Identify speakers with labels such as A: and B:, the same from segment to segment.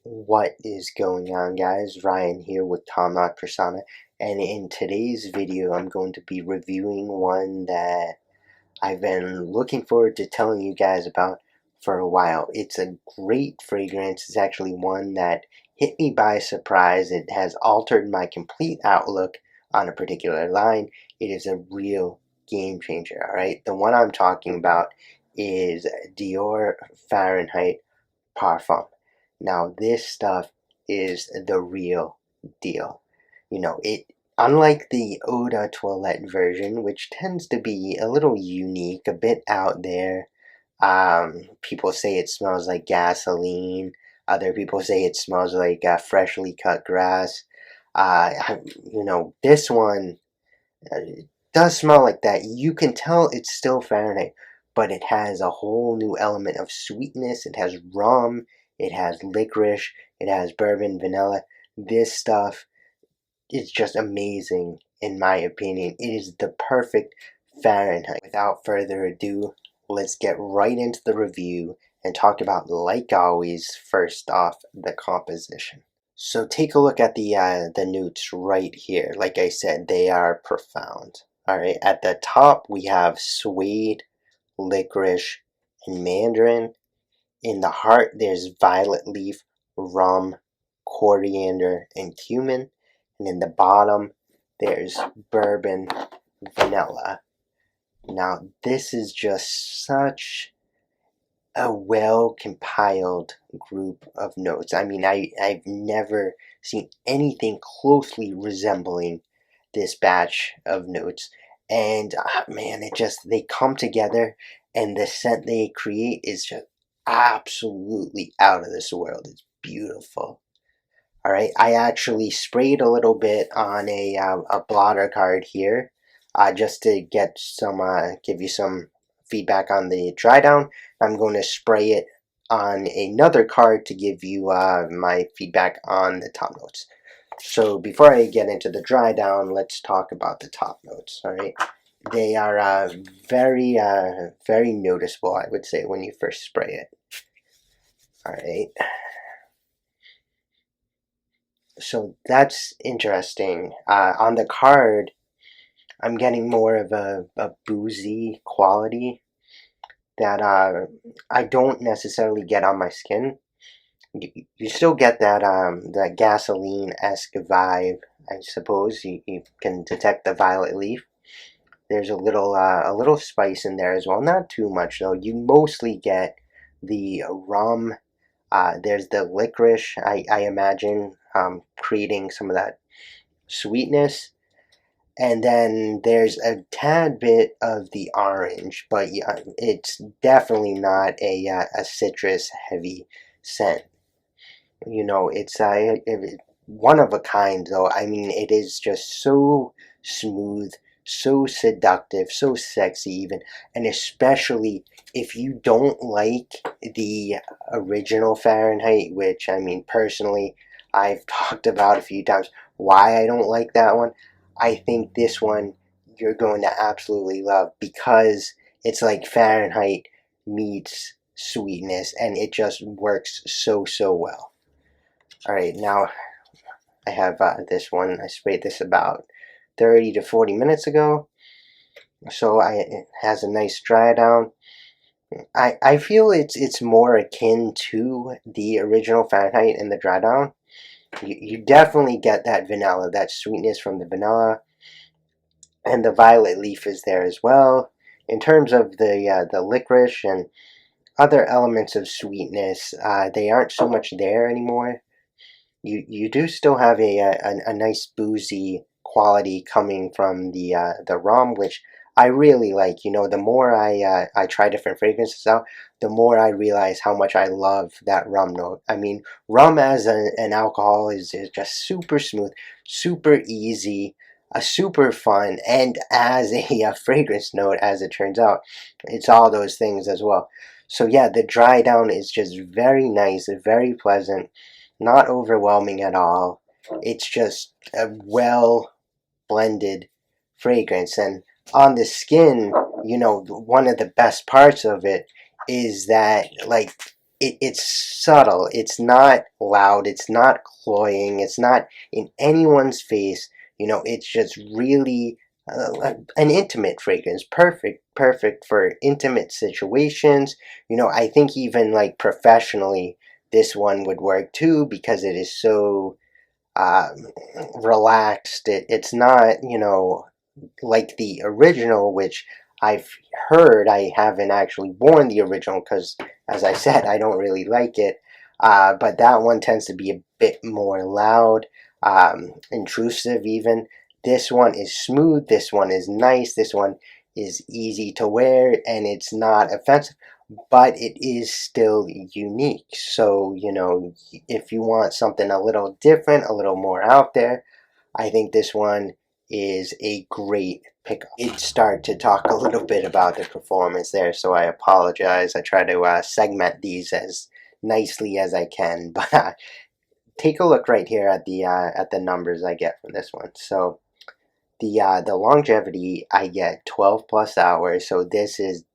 A: What is going on, guys? Ryan here with Tom Not Persona, and in today's video I'm going to be reviewing one that I've been looking forward to telling you guys about for a while. It's a great fragrance. It's actually one that hit me by surprise. It has altered my complete outlook on a particular line. It is a real game changer, alright? The one I'm talking about is Dior Fahrenheit Parfum. Now this stuff is the real deal. It unlike the Eau de Toilette version, which tends to be a little unique, a bit out there. People say it smells like gasoline. Other people say it smells like freshly cut grass. This one does smell like that. You can tell it's still Fahrenheit, but it has a whole new element of sweetness. It has rum, it has licorice, it has bourbon, vanilla. This stuff is just amazing, in my opinion. It is the perfect Fahrenheit. Without further ado, let's get right into the review and talk about, like always, first off, the composition. So take a look at the notes right here. Like I said, they are profound. Alright, at the top we have suede, licorice, and mandarin. In the heart there's violet leaf, rum, coriander, and cumin. And in the bottom there's bourbon, vanilla. Now this is just such a well compiled group of notes. I mean, I've never seen anything closely resembling this batch of notes. And man, they come together, and the scent they create is just absolutely out of this world. It's beautiful. All right, I actually sprayed a little bit on a blotter card here, just to get some give you some feedback on the dry down. I'm going to spray it on another card to give you my feedback on the top notes. So before I get into the dry down, let's talk about the top notes. All right, they are very noticeable, I would say, when you first spray it. All right. So that's interesting. On the card, I'm getting more of a boozy quality that I don't necessarily get on my skin. You still get that gasoline-esque vibe, I suppose. You can detect the violet leaf. There's a little spice in there as well. Not too much though. You mostly get the rum. There's the licorice, I imagine, creating some of that sweetness. And then there's a tad bit of the orange, but yeah, it's definitely not a citrus heavy scent. It's one of a kind though. I mean, it is just so smooth, so seductive, so sexy even, and especially if you don't like the original Fahrenheit, which I mean personally I've talked about a few times why I don't like that one. I think this one you're going to absolutely love, because it's like Fahrenheit meets sweetness, and it just works so well. Alright, now I have this one. I sprayed this about 30 to 40 minutes ago, so it has a nice dry down. I feel it's more akin to the original Fahrenheit in the dry down. You definitely get that vanilla, that sweetness from the vanilla, and the violet leaf is there as well. In terms of the licorice and other elements of sweetness, they aren't so much there anymore. You do still have a nice boozy quality coming from the rum, which I really like. The more I try different fragrances out, the more I realize how much I love that rum note. I mean, rum as an alcohol is just super smooth, super easy, super fun, and as a fragrance note, as it turns out, it's all those things as well. So yeah, the dry down is just very nice, very pleasant, not overwhelming at all. It's just a well blended fragrance. And on the skin, one of the best parts of it is that, like, it's subtle. It's not loud. It's not cloying. It's not in anyone's face. It's just really an intimate fragrance. Perfect for intimate situations. I think even like professionally, this one would work too because it is so um, relaxed. It's not, like the original, which I've heard. I haven't actually worn the original because, as I said, I don't really like it. But that one tends to be a bit more loud, intrusive even. This one is smooth. This one is nice. This one is easy to wear, and it's not offensive, but it is still unique. So, if you want something a little different, a little more out there, I think this one is a great pickup. I'd start to talk a little bit about the performance there, so I apologize. I try to segment these as nicely as I can, but take a look right here at the numbers I get from this one. So the longevity, I get 12 plus hours. So this is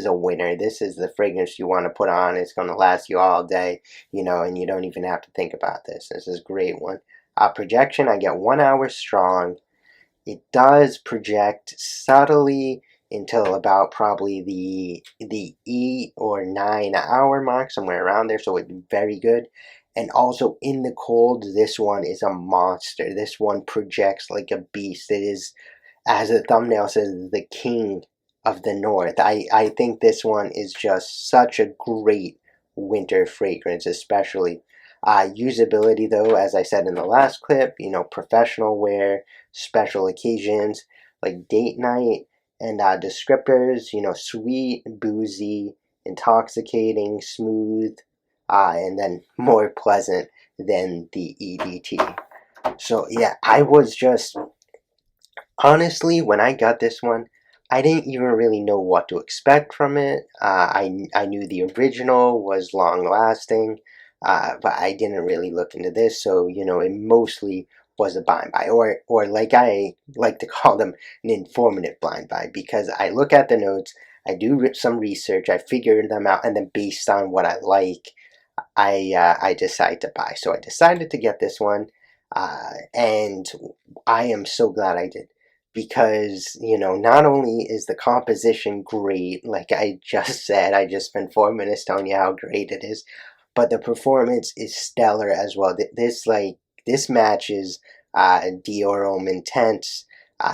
A: a winner. This is the fragrance you want to put on. It's going to last you all day, and you don't even have to think about this. This is a great one. Projection, I get 1 hour strong. It does project subtly until about probably the 8 or 9 hour mark, somewhere around there. So it's very good. And also in the cold, this one is a monster. This one projects like a beast. It is, as the thumbnail says, the king of the north. I think this one is just such a great winter fragrance, especially. Usability, though, as I said in the last clip, professional wear, special occasions like date night, and descriptors, sweet, boozy, intoxicating, smooth, and then more pleasant than the EDT. So yeah, I was just honestly, when I got this one, I didn't even really know what to expect from it. I knew the original was long lasting, but I didn't really look into this. So it mostly was a blind buy, or like I like to call them, an informative blind buy, because I look at the notes, I do some research, I figure them out, and then based on what I like, I decide to buy. So I decided to get this one, and I am so glad I did, because not only is the composition great, like I just said, I just spent 4 minutes telling you how great it is, but the performance is stellar as well. This matches Dior Homme Intense.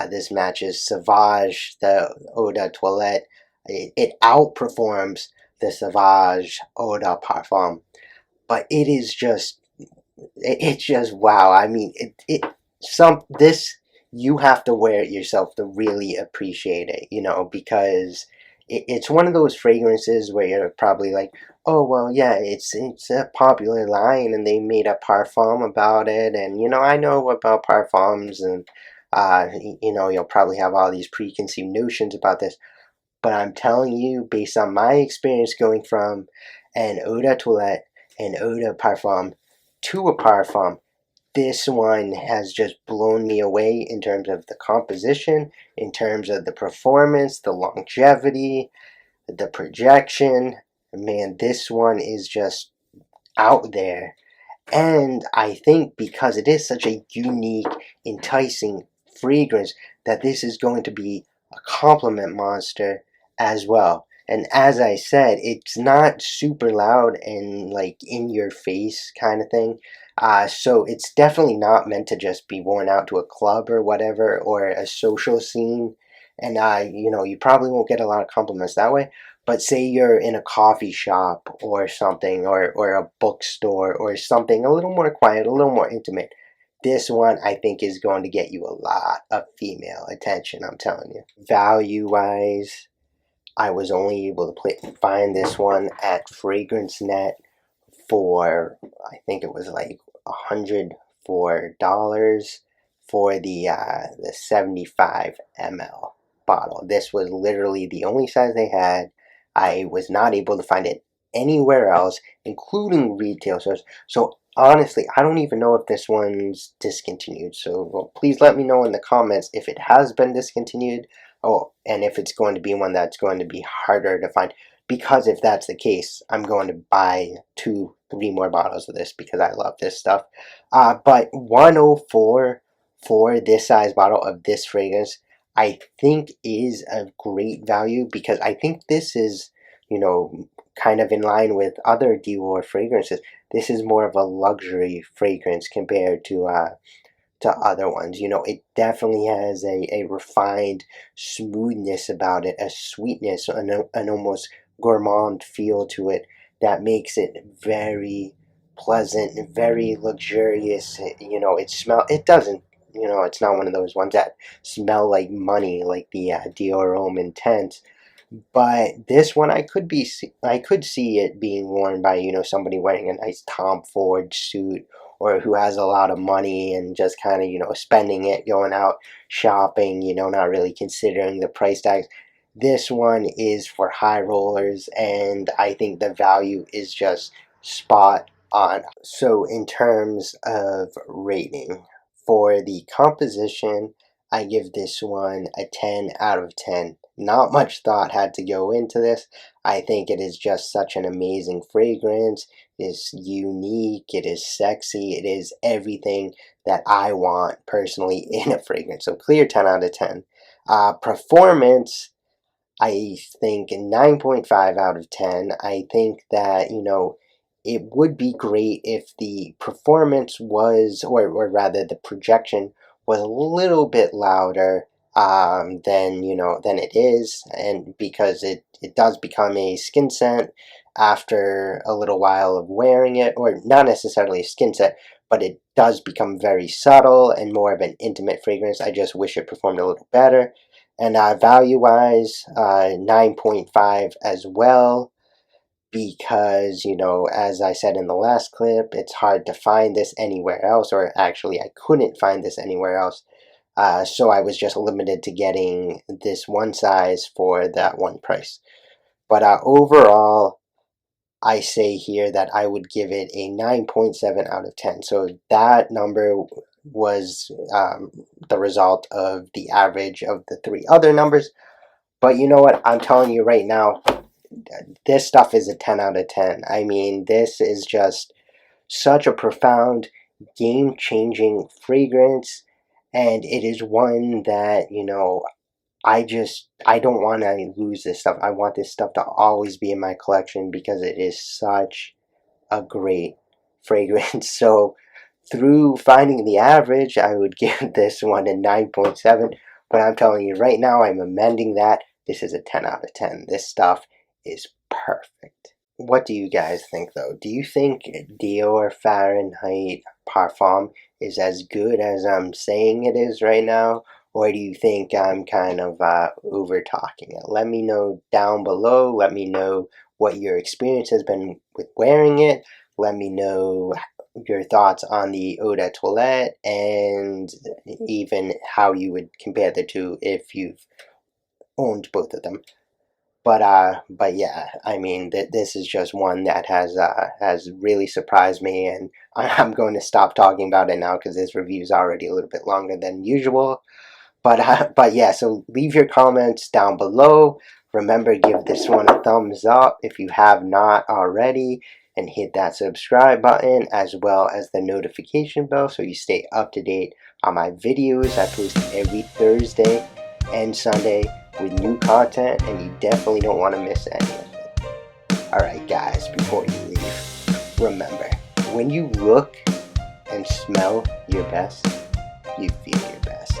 A: This matches Sauvage, the Eau de Toilette. It outperforms the Sauvage Eau de Parfum, but it is just it's just wow. I mean, this, you have to wear it yourself to really appreciate it, because it's one of those fragrances where you're probably like, oh well, yeah, it's a popular line and they made a parfum about it, and I know about parfums, and you'll probably have all these preconceived notions about this, but I'm telling you, based on my experience going from an eau de toilette, an eau de parfum, to a parfum, this one has just blown me away in terms of the composition, in terms of the performance, the longevity, the projection. Man, this one is just out there. And I think because it is such a unique, enticing fragrance, that this is going to be a compliment monster as well. And as I said, it's not super loud and like in your face kind of thing. So it's definitely not meant to just be worn out to a club or whatever, or a social scene. And you probably won't get a lot of compliments that way. But say you're in a coffee shop or something, or a bookstore or something a little more quiet, a little more intimate. This one, I think, is going to get you a lot of female attention, I'm telling you. Value-wise, I was only able to find this one at Fragrance Net for, I think it was like $104 for the 75 ml bottle. This was literally the only size they had. I was not able to find it anywhere else, including retail stores. So honestly, I don't even know if this one's discontinued. So well, please let me know in the comments if it has been discontinued. Oh, and if it's going to be one that's going to be harder to find, because if that's the case, I'm going to buy 2, 3 more bottles of this because I love this stuff. But 104 for this size bottle of this fragrance, I think is a great value, because I think this is, kind of in line with other Dior fragrances. This is more of a luxury fragrance compared to other ones. It definitely has a refined smoothness about it, a sweetness, an almost gourmand feel to it that makes it very pleasant and very luxurious. It doesn't, it's not one of those ones that smell like money, like the Dior Homme Intense. But this one, I could see it being worn by, somebody wearing a nice Tom Ford suit, or who has a lot of money and just kind of, spending it, going out shopping, not really considering the price tags. This one is for high rollers, and I think the value is just spot on. So in terms of rating, for the composition, I give this one a 10 out of 10. Not much thought had to go into this. I think it is just such an amazing fragrance. It is unique, it is sexy, it is everything that I want personally in a fragrance. So clear 10 out of 10. Performance, I think 9.5 out of 10. I think that, it would be great if the performance was, or rather the projection was a little bit louder than it is, and because it does become a skin scent after a little while of wearing it, or not necessarily a skin scent, but it does become very subtle and more of an intimate fragrance. I just wish it performed a little better. And value-wise, 9.5 as well, because, as I said in the last clip, it's hard to find this anywhere else, or actually I couldn't find this anywhere else. So I was just limited to getting this one size for that one price. But overall, I say here that I would give it a 9.7 out of 10. So that number was the result of the average of the 3 other numbers. But you know what? I'm telling you right now, this stuff is a 10 out of 10. I mean, this is just such a profound, game-changing fragrance, and it is one that, I don't want to lose this stuff. I want this stuff to always be in my collection because it is such a great fragrance. So through finding the average, I would give this one a 9.7, but I'm telling you right now, I'm amending that. This is a 10 out of 10. This stuff is perfect. What do you guys think, though? Do you think Dior Fahrenheit Parfum is as good as I'm saying it is right now? Or do you think I'm kind of over talking it? Let me know down below. Let me know what your experience has been with wearing it. Let me know your thoughts on the eau de toilette, and even how you would compare the two if you've owned both of them. But yeah, I mean, this is just one that has really surprised me, and I'm going to stop talking about it now because this review is already a little bit longer than usual. But yeah, so leave your comments down below. Remember, give this one a thumbs up if you have not already, and hit that subscribe button as well as the notification bell so you stay up to date on my videos. I post every Thursday and Sunday with new content, and you definitely don't want to miss any of it. Alright guys, before you leave, remember, when you look and smell your best, you feel your best.